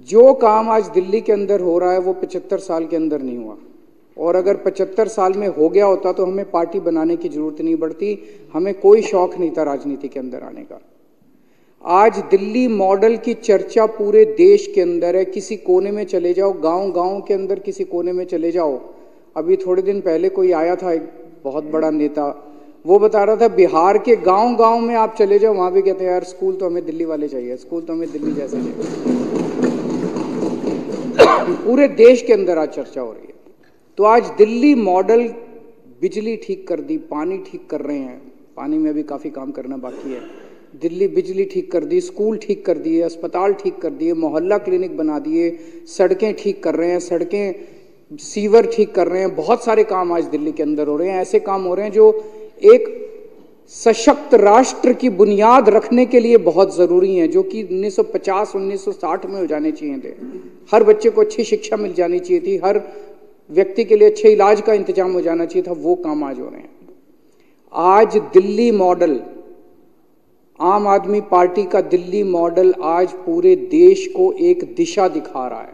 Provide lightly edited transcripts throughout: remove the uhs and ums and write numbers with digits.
जो काम आज दिल्ली के अंदर हो रहा है वो 75 साल के अंदर नहीं हुआ, और अगर 75 साल में हो गया होता तो हमें पार्टी बनाने की जरूरत नहीं पड़ती, हमें कोई शौक नहीं था राजनीति के अंदर आने का। आज दिल्ली मॉडल की चर्चा पूरे देश के अंदर है। किसी कोने में चले जाओ, गांव-गांव के अंदर किसी कोने में चले जाओ। अभी थोड़े दिन पहले कोई आया था, एक बहुत बड़ा नेता, वो बता रहा था बिहार के गांव-गांव में आप चले जाओ, वहां भी कहते हैं यार स्कूल तो हमें दिल्ली वाले चाहिए, स्कूल तो हमें दिल्ली जैसे चाहिए। पूरे देश के अंदर आज चर्चा हो रही है। तो आज दिल्ली मॉडल, बिजली ठीक कर दी, पानी ठीक कर रहे हैं, पानी में भी काफी काम करना बाकी है। दिल्ली बिजली ठीक कर दी, स्कूल ठीक कर दिए, अस्पताल ठीक कर दिए, मोहल्ला क्लिनिक बना दिए, सड़कें ठीक कर रहे हैं, सड़कें सीवर ठीक कर रहे हैं। बहुत सारे काम आज दिल्ली के अंदर हो रहे हैं। ऐसे काम हो रहे हैं जो एक सशक्त राष्ट्र की बुनियाद रखने के लिए बहुत जरूरी हैं, जो कि 1950-1960 में हो जाने चाहिए थे। हर बच्चे को अच्छी शिक्षा मिल जानी चाहिए थी, हर व्यक्ति के लिए अच्छे इलाज का इंतजाम हो जाना चाहिए था। वो काम आज हो रहे हैं। आज दिल्ली मॉडल, आम आदमी पार्टी का दिल्ली मॉडल आज पूरे देश को एक दिशा दिखा रहा है।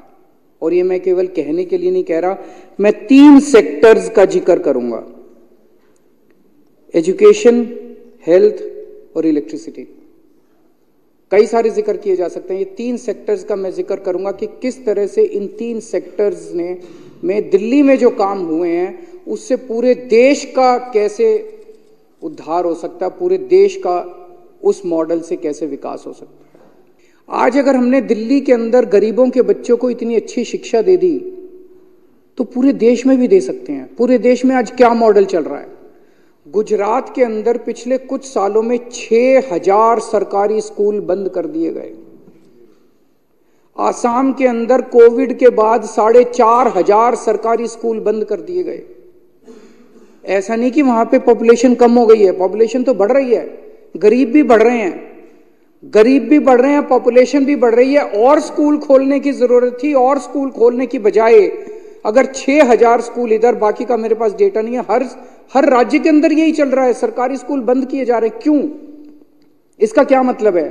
और ये मैं केवल कहने के लिए नहीं कह रहा, मैं 3 सेक्टर्स का जिक्र करूंगा, एजुकेशन, हेल्थ और इलेक्ट्रिसिटी। कई सारे जिक्र किए जा सकते हैं, ये 3 सेक्टर्स का मैं जिक्र करूंगा कि किस तरह से इन 3 सेक्टर्स में दिल्ली में जो काम हुए हैं उससे पूरे देश का कैसे उद्धार हो सकता है, पूरे देश का उस मॉडल से कैसे विकास हो सकता है। आज अगर हमने दिल्ली के अंदर गरीबों के बच्चों को इतनी अच्छी शिक्षा दे दी तो पूरे देश में भी दे सकते हैं। पूरे देश में आज क्या मॉडल चल रहा है? गुजरात के अंदर पिछले कुछ सालों में 6000 सरकारी स्कूल बंद कर दिए गए। आसाम के अंदर कोविड के बाद 4500 सरकारी स्कूल बंद कर दिए गए। ऐसा नहीं कि वहां पे पॉपुलेशन कम हो गई है, पॉपुलेशन तो बढ़ रही है, गरीब भी बढ़ रहे हैं, गरीब भी बढ़ रहे हैं, पॉपुलेशन भी बढ़ रही है। और स्कूल खोलने की जरूरत थी, और स्कूल खोलने की बजाय अगर 6000 स्कूल इधर, बाकी का मेरे पास डेटा नहीं है, हर राज्य के अंदर यही चल रहा है, सरकारी स्कूल बंद किए जा रहे हैं। क्यों? इसका क्या मतलब है?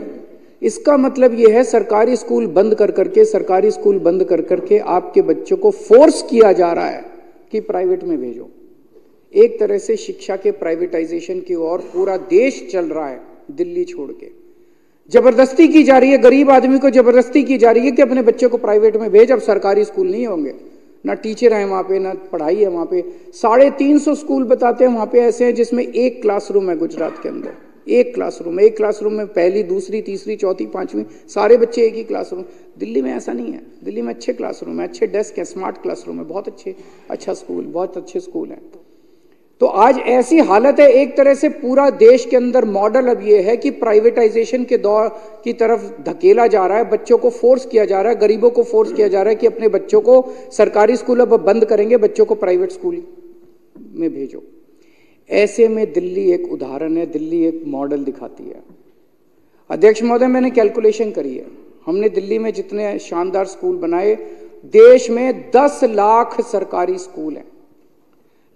इसका मतलब यह है सरकारी स्कूल बंद कर करके, सरकारी स्कूल बंद कर करके आपके बच्चों को फोर्स किया जा रहा है कि प्राइवेट में भेजो। एक तरह से शिक्षा के प्राइवेटाइजेशन की ओर पूरा देश चल रहा है, दिल्ली छोड़ के। जबरदस्ती की जा रही है, गरीब आदमी को जबरदस्ती की जा रही है कि अपने बच्चे को प्राइवेट में भेज, अब सरकारी स्कूल नहीं होंगे, ना टीचर है वहां पे, ना पढ़ाई है वहां पे। 350 स्कूल बताते हैं वहां पे ऐसे हैं जिसमें एक क्लासरूम है। गुजरात के अंदर एक क्लासरूम में पहली, दूसरी, तीसरी, चौथी, 5वीं सारे बच्चे एक ही क्लासरूम। दिल्ली में ऐसा नहीं है। दिल्ली में अच्छे क्लासरूम है, अच्छे डेस्क है, स्मार्ट क्लासरूम है, बहुत अच्छा स्कूल, बहुत अच्छे स्कूल है। तो आज ऐसी हालत है, एक तरह से पूरा देश के अंदर मॉडल अब ये है कि प्राइवेटाइजेशन के दौर की तरफ धकेला जा रहा है, बच्चों को फोर्स किया जा रहा है, गरीबों को फोर्स किया जा रहा है कि अपने बच्चों को सरकारी स्कूल अब बंद करेंगे, बच्चों को प्राइवेट स्कूल में भेजो। ऐसे में दिल्ली एक उदाहरण है, दिल्ली एक मॉडल दिखाती है। अध्यक्ष महोदय, मैंने कैलकुलेशन करी है, हमने दिल्ली में जितने शानदार स्कूल बनाए, देश में 10 लाख सरकारी स्कूल हैं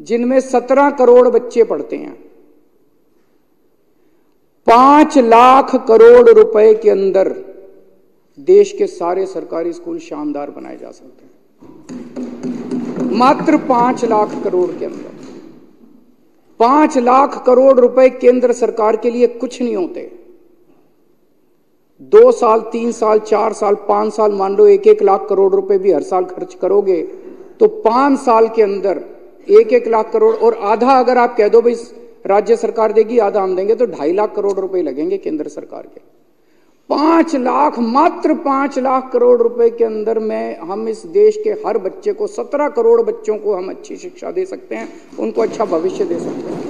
जिनमें 17 करोड़ बच्चे पढ़ते हैं। 5 लाख करोड़ रुपए के अंदर देश के सारे सरकारी स्कूल शानदार बनाए जा सकते हैं। मात्र 5 लाख करोड़ के अंदर। 5 लाख करोड़ रुपए केंद्र सरकार के लिए कुछ नहीं होते। 2 साल, 3 साल, 4 साल, 5 साल, मान लो 1-1 लाख करोड़ रुपए भी हर साल खर्च करोगे तो 5 साल के अंदर 1-1 लाख करोड़, और आधा अगर आप कह दो भाई राज्य सरकार देगी, आधा हम देंगे, तो 2.5 लाख करोड़ रुपए लगेंगे केंद्र सरकार के। 5 लाख, मात्र 5 लाख करोड़ रुपए के अंदर में हम इस देश के हर बच्चे को, 17 करोड़ बच्चों को हम अच्छी शिक्षा दे सकते हैं, उनको अच्छा भविष्य दे सकते हैं।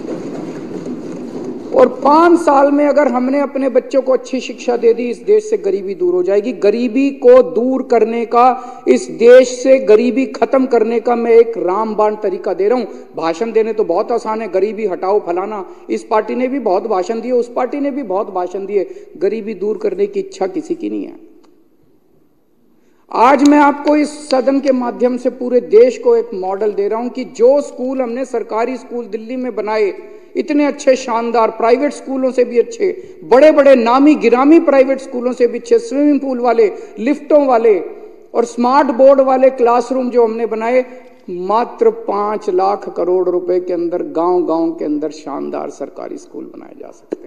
और 5 साल में अगर हमने अपने बच्चों को अच्छी शिक्षा दे दी, इस देश से गरीबी दूर हो जाएगी। गरीबी को दूर करने का, इस देश से गरीबी खत्म करने का मैं एक रामबाण तरीका दे रहा हूं। भाषण देने तो बहुत आसान है, गरीबी हटाओ फलाना, इस पार्टी ने भी बहुत भाषण दिए, उस पार्टी ने भी बहुत भाषण दिए, गरीबी दूर करने की इच्छा किसी की नहीं है। आज मैं आपको इस सदन के माध्यम से पूरे देश को एक मॉडल दे रहा हूं कि जो स्कूल हमने सरकारी स्कूल दिल्ली में बनाए, इतने अच्छे शानदार, प्राइवेट स्कूलों से भी अच्छे, बड़े बड़े नामी गिरामी प्राइवेट स्कूलों से भी अच्छे, स्विमिंग पूल वाले, लिफ्टों वाले, और स्मार्ट बोर्ड वाले क्लासरूम जो हमने बनाए, मात्र 5 लाख करोड़ रुपए के अंदर गांव गांव के अंदर शानदार सरकारी स्कूल बनाए जा सकते हैं।